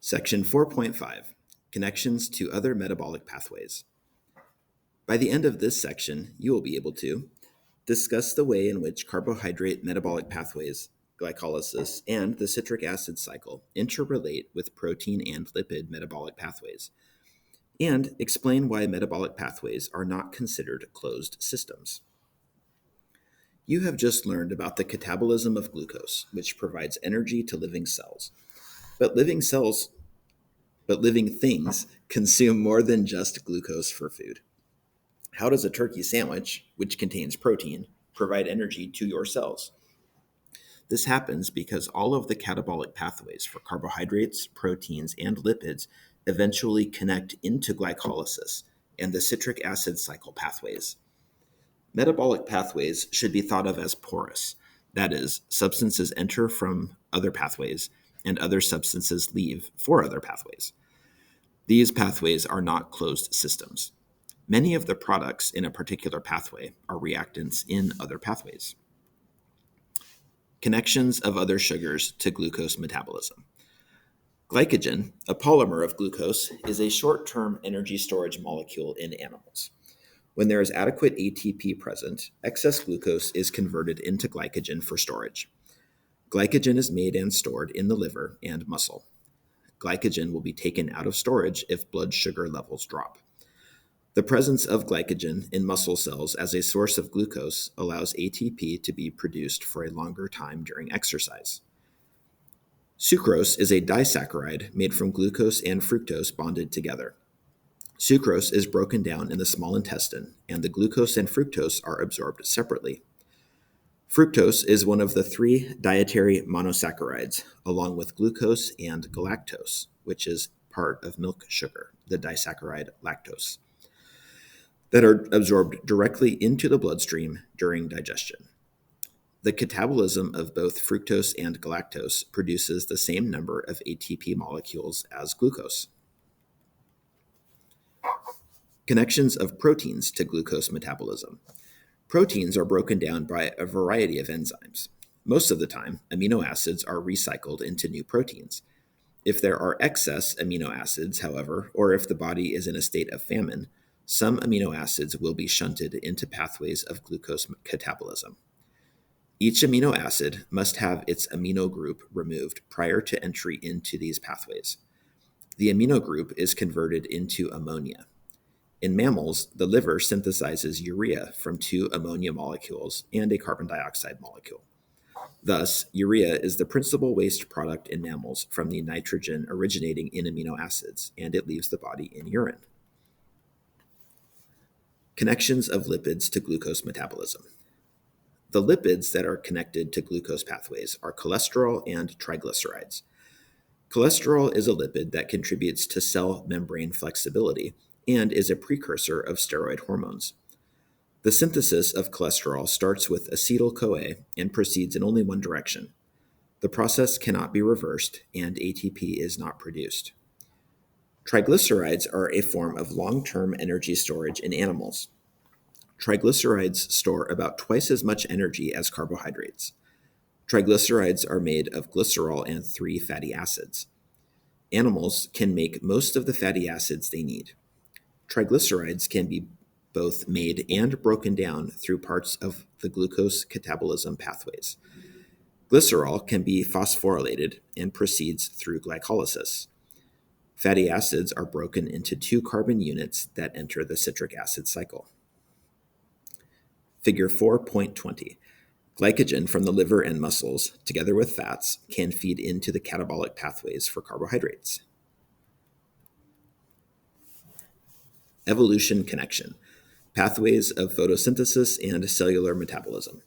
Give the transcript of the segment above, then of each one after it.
Section 4.5, Connections to Other Metabolic Pathways. By the end of this section, you will be able to discuss the way in which carbohydrate metabolic pathways, glycolysis, and the citric acid cycle interrelate with protein and lipid metabolic pathways, and explain why metabolic pathways are not considered closed systems. You have just learned about the catabolism of glucose, which provides energy to living cells. But living things consume more than just glucose for food. How does a turkey sandwich, which contains protein, provide energy to your cells? This happens because all of the catabolic pathways for carbohydrates, proteins, and lipids eventually connect into glycolysis and the citric acid cycle pathways. Metabolic pathways should be thought of as porous. That is, substances enter from other pathways and other substances leave for other pathways. These pathways are not closed systems. Many of the products in a particular pathway are reactants in other pathways. Connections of other sugars to glucose metabolism. Glycogen, a polymer of glucose, is a short-term energy storage molecule in animals. When there is adequate ATP present, excess glucose is converted into glycogen for storage. Glycogen is made and stored in the liver and muscle. Glycogen will be taken out of storage if blood sugar levels drop. The presence of glycogen in muscle cells as a source of glucose allows ATP to be produced for a longer time during exercise. Sucrose is a disaccharide made from glucose and fructose bonded together. Sucrose is broken down in the small intestine, and the glucose and fructose are absorbed separately. Fructose is one of the three dietary monosaccharides, along with glucose and galactose, which is part of milk sugar, the disaccharide lactose, that are absorbed directly into the bloodstream during digestion. The catabolism of both fructose and galactose produces the same number of ATP molecules as glucose. Connections of proteins to glucose metabolism. Proteins are broken down by a variety of enzymes. Most of the time, amino acids are recycled into new proteins. If there are excess amino acids, however, or if the body is in a state of famine, some amino acids will be shunted into pathways of glucose catabolism. Each amino acid must have its amino group removed prior to entry into these pathways. The amino group is converted into ammonia. In mammals, the liver synthesizes urea from two ammonia molecules and a carbon dioxide molecule. Thus, urea is the principal waste product in mammals from the nitrogen originating in amino acids, and it leaves the body in urine. Connections of lipids to glucose metabolism. The lipids that are connected to glucose pathways are cholesterol and triglycerides. Cholesterol is a lipid that contributes to cell membrane flexibility and is a precursor of steroid hormones. The synthesis of cholesterol starts with acetyl-CoA and proceeds in only one direction. The process cannot be reversed, and ATP is not produced. Triglycerides are a form of long-term energy storage in animals. Triglycerides store about twice as much energy as carbohydrates. Triglycerides are made of glycerol and 3 fatty acids. Animals can make most of the fatty acids they need. Triglycerides can be both made and broken down through parts of the glucose catabolism pathways. Glycerol can be phosphorylated and proceeds through glycolysis. Fatty acids are broken into 2 carbon units that enter the citric acid cycle. Figure 4.20. Glycogen from the liver and muscles, together with fats, can feed into the catabolic pathways for carbohydrates. Evolution connection. Pathways of photosynthesis and cellular metabolism.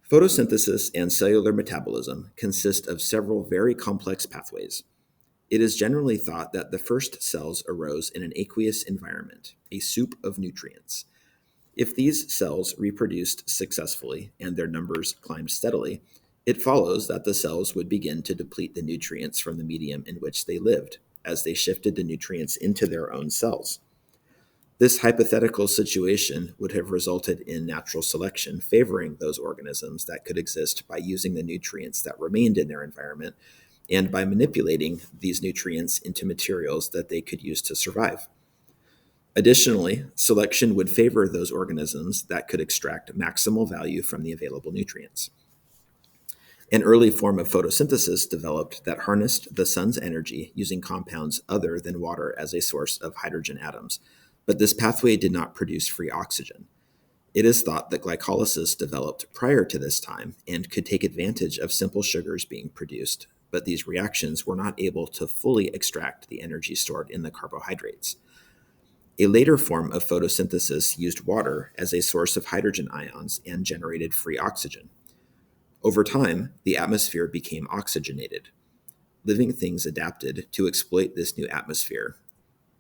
Photosynthesis and cellular metabolism consist of several very complex pathways. It is generally thought that the first cells arose in an aqueous environment, a soup of nutrients. If these cells reproduced successfully and their numbers climbed steadily, it follows that the cells would begin to deplete the nutrients from the medium in which they lived, as they shifted the nutrients into their own cells. This hypothetical situation would have resulted in natural selection favoring those organisms that could exist by using the nutrients that remained in their environment and by manipulating these nutrients into materials that they could use to survive. Additionally, selection would favor those organisms that could extract maximal value from the available nutrients. An early form of photosynthesis developed that harnessed the sun's energy using compounds other than water as a source of hydrogen atoms, but this pathway did not produce free oxygen. It is thought that glycolysis developed prior to this time and could take advantage of simple sugars being produced, but these reactions were not able to fully extract the energy stored in the carbohydrates. A later form of photosynthesis used water as a source of hydrogen ions and generated free oxygen. Over time, the atmosphere became oxygenated. Living things adapted to exploit this new atmosphere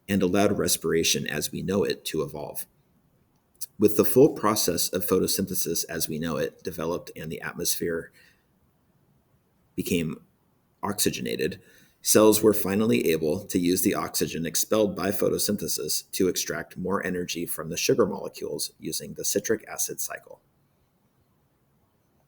and allowed respiration as we know it to evolve. With the full process of photosynthesis as we know it developed and the atmosphere became oxygenated, cells were finally able to use the oxygen expelled by photosynthesis to extract more energy from the sugar molecules using the citric acid cycle.